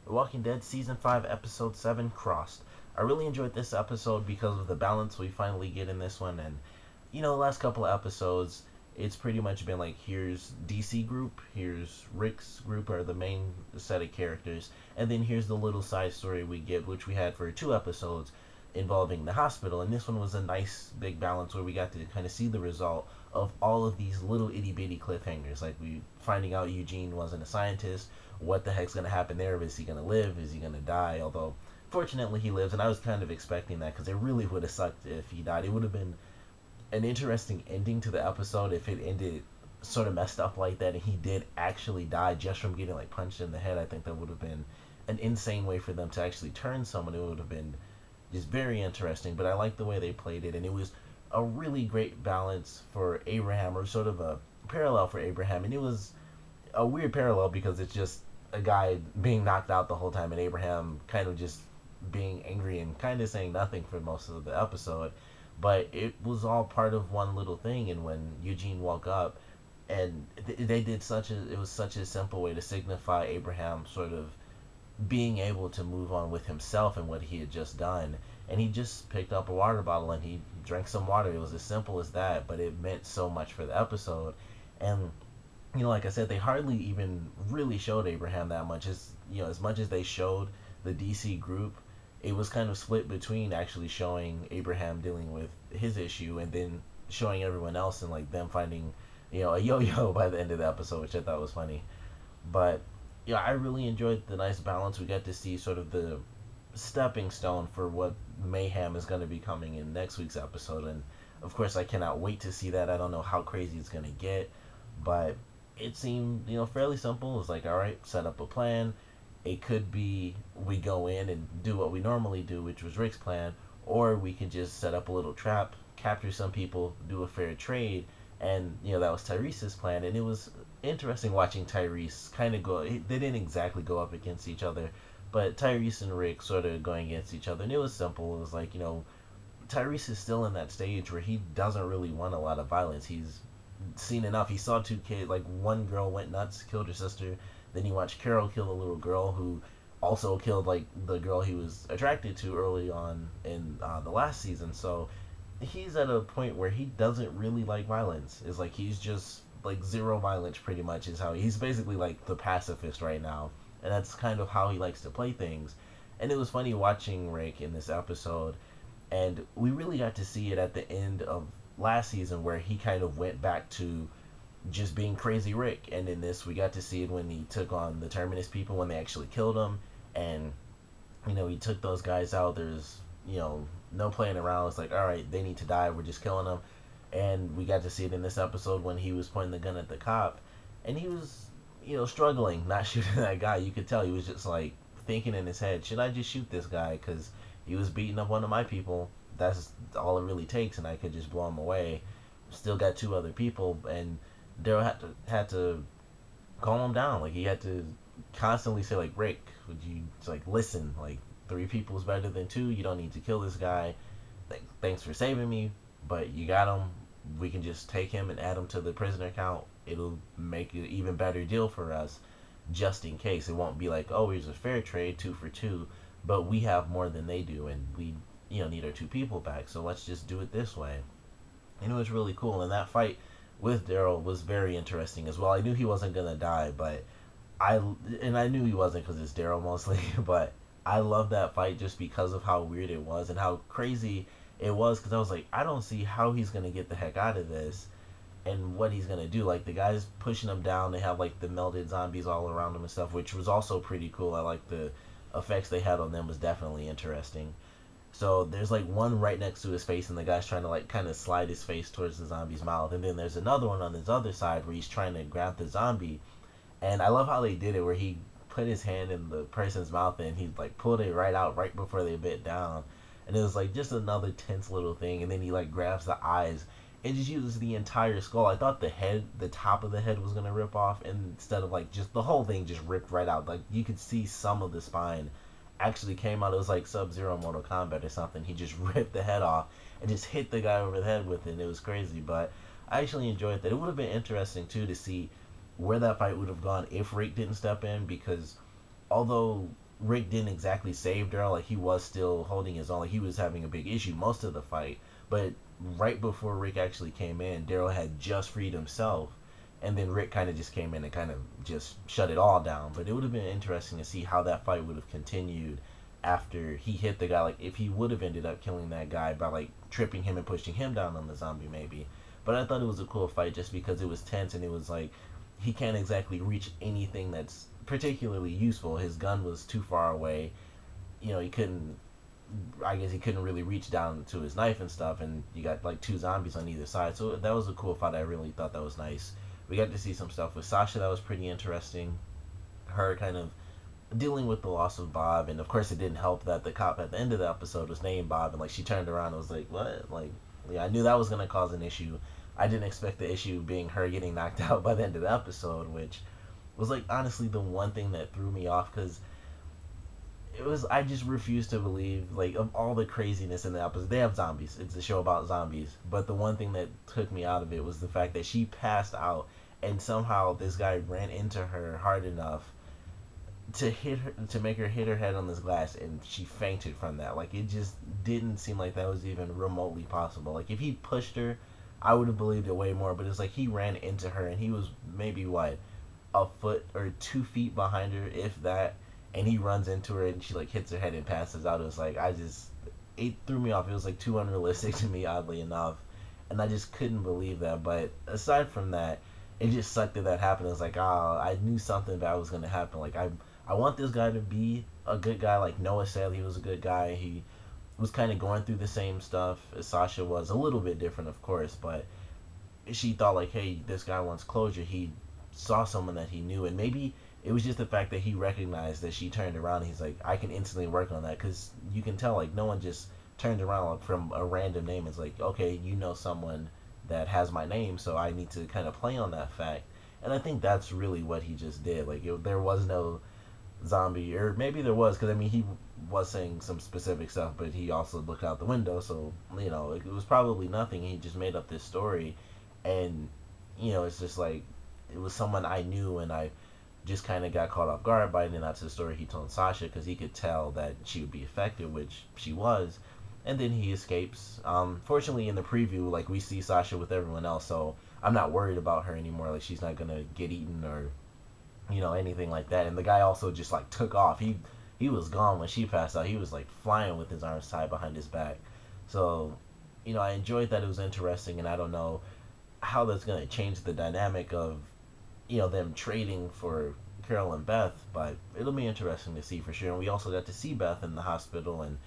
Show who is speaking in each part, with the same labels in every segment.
Speaker 1: The Walking Dead Season 5, Episode 7, Crossed. I really enjoyed this episode because of the balance we finally get in this one, and the last couple of episodes, it's pretty much been like, here's DC group, here's Rick's group are the main set of characters, and then here's the little side story we get, which we had for 2 episodes involving the hospital. And this one was a nice big balance where we got to kind of see the result of all of these little itty bitty cliffhangers, like we finding out Eugene wasn't a scientist. What the heck's gonna happen there? Is he gonna live? Is he gonna die? Although fortunately he lives, and I was kind of expecting that because it really would have sucked if he died. It would have been an interesting ending to the episode if it ended sort of messed up like that and he did actually die just from getting like punched in the head. I think that would have been an insane way for them to actually turn someone. It would have been just very interesting, but I like the way they played it, and it was a really great balance for Abraham, or sort of a parallel for Abraham. And it was a weird parallel because it's just a guy being knocked out the whole time, and Abraham kind of just being angry and kind of saying nothing for most of the episode. But it was all part of one little thing, and when Eugene woke up, and they did it was such a simple way to signify Abraham sort of being able to move on with himself and what he had just done. And he just picked up a water bottle and he drank some water. It was as simple as that, but it meant so much for the episode. And like I said, they hardly even really showed Abraham that much. As much as they showed the DC group, it was kind of split between actually showing Abraham dealing with his issue and then showing everyone else and like them finding a yo-yo by the end of the episode, which I thought was funny. But I really enjoyed the nice balance. We got to see sort of the stepping stone for what mayhem is going to be coming in next week's episode, and of course I cannot wait to see that. I don't know how crazy it's going to get, but it seemed fairly simple. It was like, all right, set up a plan. It could be we go in and do what we normally do, which was Rick's plan, or we could just set up a little trap, capture some people, do a fair trade. And that was Tyrese's plan, and it was interesting watching Tyrese kind of go. They didn't exactly go up against each other, but Tyrese and Rick sort of going against each other, and it was simple. It was like, Tyrese is still in that stage where he doesn't really want a lot of violence. He's seen enough. He saw 2 kids, like one girl went nuts, killed her sister. Then he watched Carol kill a little girl who also killed like the girl he was attracted to early on in the last season. So he's at a point where he doesn't really like violence. It's like he's just like zero violence pretty much is how he's basically like the pacifist right now, and that's kind of how he likes to play things. And it was funny watching Rick in this episode, and we really got to see it at the end of last season where he kind of went back to just being crazy Rick. And in this we got to see it when he took on the Terminus people, when they actually killed him, and he took those guys out. There's no playing around. It's like, all right, they need to die, we're just killing them. And we got to see it in this episode when he was pointing the gun at the cop, and he was struggling not shooting that guy. You could tell he was just like thinking in his head, should I just shoot this guy, because he was beating up one of my people. That's all it really takes, and I could just blow him away. Still got 2 other people, and Daryl had to calm him down. Like, he had to constantly say, like, Rick, would you like listen, like 3 people is better than 2. You don't need to kill this guy. Thanks for saving me, but you got him. We can just take him and add him to the prisoner count. It'll make an even better deal for us, just in case. It won't be like, oh, here's a fair trade, 2 for 2, but we have more than they do, and we need our 2 people back, so let's just do it this way. And it was really cool, and that fight with Daryl was very interesting as well. I knew he wasn't gonna die, but I knew he wasn't because it's Daryl mostly, but I love that fight just because of how weird it was and how crazy it was, because I was like, I don't see how he's gonna get the heck out of this and what he's gonna do. Like, the guys pushing him down, they have like the melted zombies all around him and stuff, which was also pretty cool. I like the effects they had on them, was definitely interesting. So there's like one right next to his face, and the guy's trying to like kind of slide his face towards the zombie's mouth, and then there's another one on his other side where he's trying to grab the zombie. And I love how they did it, where he put his hand in the person's mouth and he like pulled it right out right before they bit down. And it was like just another tense little thing. And then he like grabs the eyes and just uses the entire skull. I thought the top of the head was gonna rip off, and instead of like just the whole thing just ripped right out. Like, you could see some of the spine actually came out. It was like Sub-Zero Mortal Kombat or something. He just ripped the head off and just hit the guy over the head with it, and it was crazy. But I actually enjoyed that. It would have been interesting too to see where that fight would have gone if Rick didn't step in, because although Rick didn't exactly save Daryl. Like, he was still holding his own. Like, he was having a big issue most of the fight. But right before Rick actually came in, Daryl had just freed himself. And then Rick kind of just came in and kind of just shut it all down. But it would have been interesting to see how that fight would have continued after he hit the guy. Like, if he would have ended up killing that guy by, like, tripping him and pushing him down on the zombie, maybe. But I thought it was a cool fight just because it was tense and it was like he can't exactly reach anything that's particularly useful. His gun was too far away. You know, he couldn't. I guess he couldn't really reach down to his knife and stuff. And you got like two zombies on either side. So that was a cool fight. I really thought that was nice. We got to see some stuff with Sasha that was pretty interesting. Her kind of dealing with the loss of Bob, and of course it didn't help that the cop at the end of the episode was named Bob, and like she turned around and was like, "What?" Like, yeah, I knew that was gonna cause an issue. I didn't expect the issue being her getting knocked out by the end of the episode, which was like honestly the one thing that threw me off because it was I just refused to believe like of all the craziness in the episode. They have zombies. It's a show about zombies, but the one thing that took me out of it was the fact that she passed out and somehow this guy ran into her hard enough to hit her to make her hit her head on this glass and she fainted from that. Like it just didn't seem like that was even remotely possible. Like if he pushed her, I would have believed it way more, but it's like he ran into her and he was maybe what, a foot or 2 feet behind her, if that, and he runs into her and she like hits her head and passes out. It was like it threw me off. It was like too unrealistic to me, oddly enough, and I just couldn't believe that. But aside from that, it just sucked that happened. It was like, I knew something bad was gonna happen. Like I want this guy to be a good guy. Like Noah said, he was a good guy. He was kind of going through the same stuff as Sasha was, a little bit different, of course, but she thought like, hey, this guy wants closure. He saw someone that he knew, and maybe it was just the fact that he recognized that she turned around. And he's like, I can instantly work on that because you can tell like no one just turned around like, from a random name. It's like, okay, you know someone that has my name, so I need to kind of play on that fact. And I think that's really what he just did. Like there was no zombie, or maybe there was, because I mean he was saying some specific stuff, but he also looked out the window, so you know it was probably nothing. He just made up this story, and you know it's just like it was someone I knew, and I just kind of got caught off guard by it. And that's the story he told Sasha because he could tell that she would be affected, which she was. And then he escapes. Fortunately, in the preview, like we see Sasha with everyone else, so I'm not worried about her anymore. Like she's not gonna get eaten or you know anything like that. And the guy also just like took off. He was gone when she passed out. He was like flying with his arms tied behind his back. So you know I enjoyed that. It was interesting, and I don't know how that's gonna change the dynamic of you know them trading for Carol and Beth, but it'll be interesting to see for sure. And we also got to see Beth in the hospital, and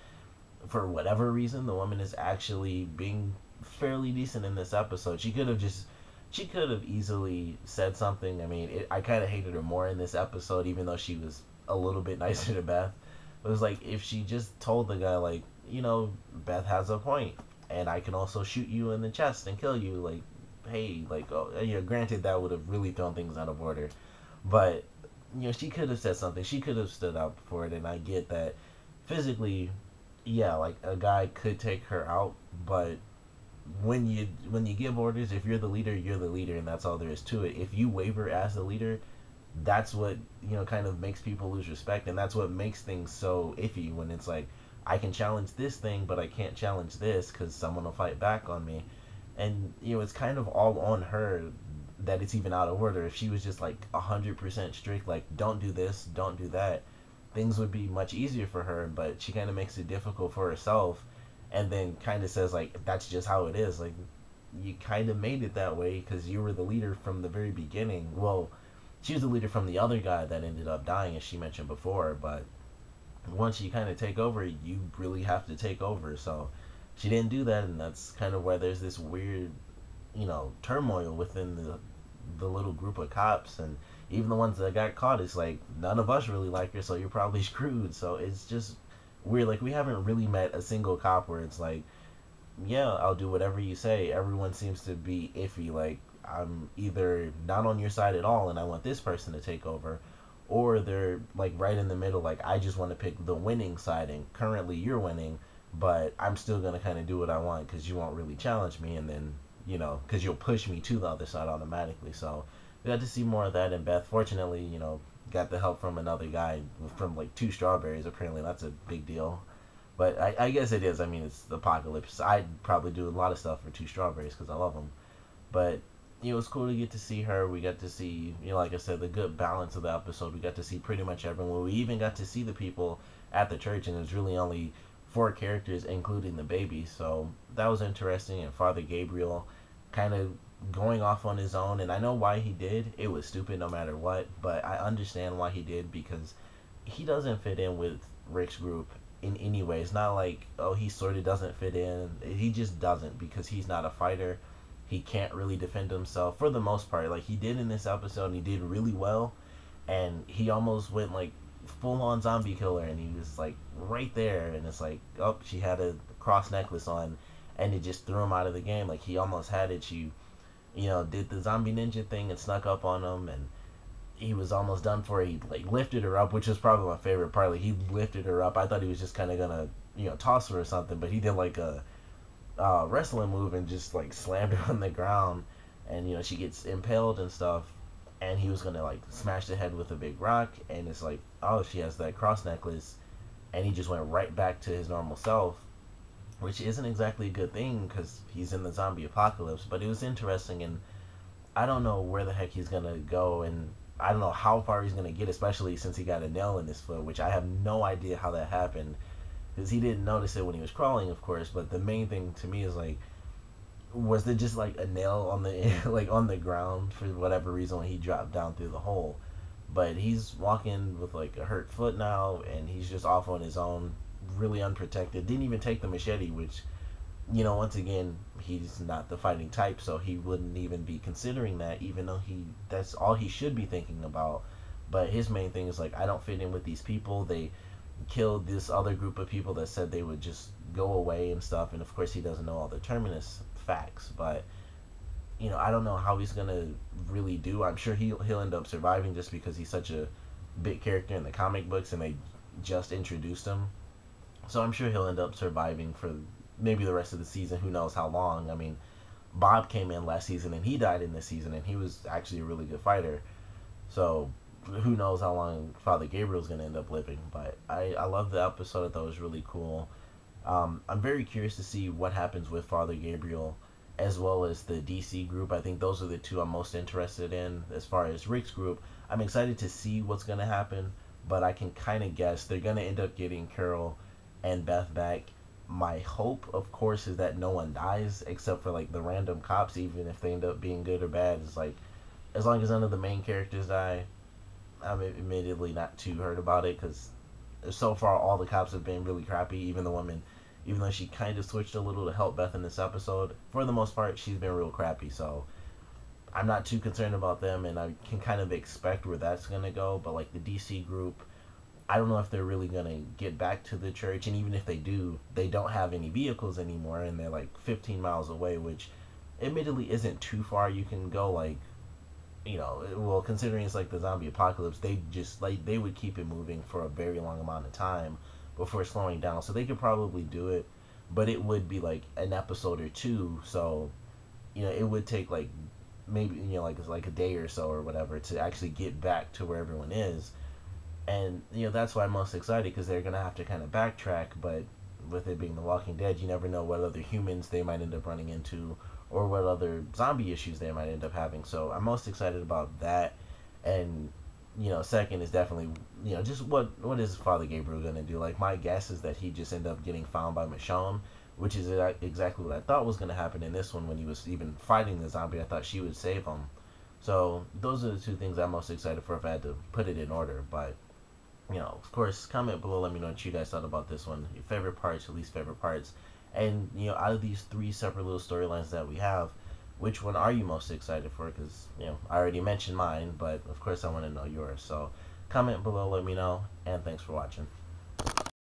Speaker 1: for whatever reason the woman is actually being fairly decent in this episode. She could have easily said something. I mean, I kind of hated her more in this episode, even though she was a little bit nicer to Beth. It was like if she just told the guy, like, you know, Beth has a point, and I can also shoot you in the chest and kill you. Like, hey, like, oh, you know, granted that would have really thrown things out of order, but you know, she could have said something. She could have stood up for it, and I get that physically, yeah, like a guy could take her out, but when you give orders, if you're the leader, and that's all there is to it. If you waver as the leader, that's what you know kind of makes people lose respect, and that's what makes things so iffy when it's like I can challenge this thing, but I can't challenge this because someone will fight back on me, and you know it's kind of all on her that it's even out of order. If she was just like 100% strict, like don't do this, don't do that, things would be much easier for her. But she kind of makes it difficult for herself, and then kind of says like that's just how it is. Like you kind of made it that way because you were the leader from the very beginning. Well, she was the leader from the other guy that ended up dying, as she mentioned before. But once you kind of take over, you really have to take over. So she didn't do that, and that's kind of why there's this weird, you know, turmoil within the little group of cops. And even the ones that got caught, it's like none of us really like her, so you're probably screwed. So it's just weird. Like we haven't really met a single cop where it's like, yeah, I'll do whatever you say. Everyone seems to be iffy. Like I'm either not on your side at all and I want this person to take over, or they're like right in the middle. Like I just want to pick the winning side, and currently you're winning, but I'm still gonna kind of do what I want because you won't really challenge me, and then you know because you'll push me to the other side automatically. So we got to see more of that. And Beth, fortunately, you know, got the help from another guy from like two strawberries. Apparently, that's a big deal. But I guess it is. I mean, it's the apocalypse. I'd probably do a lot of stuff for two strawberries because I love them. But it was cool to get to see her. We got to see, like I said, the good balance of the episode. We got to see pretty much everyone. We even got to see the people at the church, and there's really only four characters, including the baby. So that was interesting. And Father Gabriel kind of going off on his own. And I know why he did. It was stupid no matter what, but I understand why he did because he doesn't fit in with Rick's group in any way. It's not like, oh, he sort of doesn't fit in. He just doesn't because he's not a fighter. He can't really defend himself for the most part. Like he did in this episode, and he did really well. And he almost went like full on zombie killer, and he was like right there. And it's like, oh, she had a cross necklace on, and it just threw him out of the game. Like he almost had it. She, did the zombie ninja thing and snuck up on him, and he was almost done for. He like lifted her up, which is probably my favorite part. Like he lifted her up. I thought he was just kind of gonna, toss her or something, but he did like a wrestling move and just like slammed her on the ground, and she gets impaled and stuff, and he was gonna like smash the head with a big rock, and it's like, oh, she has that cross necklace, and he just went right back to his normal self, which isn't exactly a good thing because he's in the zombie apocalypse. But it was interesting, and I don't know where the heck he's gonna go, and I don't know how far he's gonna get, especially since he got a nail in his foot, which I have no idea how that happened because he didn't notice it when he was crawling, of course. But the main thing to me is like, was there just like a nail on the like on the ground for whatever reason when he dropped down through the hole? But he's walking with like a hurt foot now, and he's just off on his own, really unprotected. Didn't even take the machete, which, once again, he's not the fighting type, so he wouldn't even be considering that, even though that's all he should be thinking about. But his main thing is like, I don't fit in with these people. They killed this other group of people that said they would just go away and stuff, and of course he doesn't know all the terminus facts. But I don't know how he's gonna really do. I'm sure he'll end up surviving just because he's such a big character in the comic books, and they just introduced him. So I'm sure he'll end up surviving for maybe the rest of the season. Who knows how long? I mean, Bob came in last season and he died in this season, and he was actually a really good fighter. So who knows how long Father Gabriel's gonna end up living. But I love the episode. I thought it was really cool. I'm very curious to see what happens with Father Gabriel as well as the DC group. I think those are the two I'm most interested in. As far as Rick's group, I'm excited to see what's going to happen, but I can kind of guess they're going to end up getting Carol and Beth back. My hope, of course, is that no one dies except for like the random cops, even if they end up being good or bad. It's like, as long as none of the main characters die, I'm admittedly not too hurt about it because so far all the cops have been really crappy. Even the woman, even though she kind of switched a little to help Beth in this episode, for the most part she's been real crappy. So I'm not too concerned about them, and I can kind of expect where that's gonna go. But like the DC group, I don't know if they're really gonna get back to the church, and even if they do, they don't have any vehicles anymore, and they're like 15 miles away, which admittedly isn't too far. You can go like, well, considering it's like the zombie apocalypse, they would keep it moving for a very long amount of time before slowing down. So they could probably do it, but it would be like an episode or two. So, it would take like maybe, like a day or so or whatever to actually get back to where everyone is. And, that's why I'm most excited, because they're going to have to kind of backtrack. But with it being The Walking Dead, you never know what other humans they might end up running into, or what other zombie issues they might end up having. So I'm most excited about that. And, second is definitely, just what is Father Gabriel going to do? Like, my guess is that he just end up getting found by Michonne, which is exactly what I thought was going to happen in this one. When he was even fighting the zombie, I thought she would save him. So those are the two things I'm most excited for if I had to put it in order. But, of course, comment below, let me know what you guys thought about this one. Your favorite parts, your least favorite parts. And, out of these three separate little storylines that we have, which one are you most excited for? Because, I already mentioned mine, but of course I want to know yours. So comment below, let me know, and thanks for watching.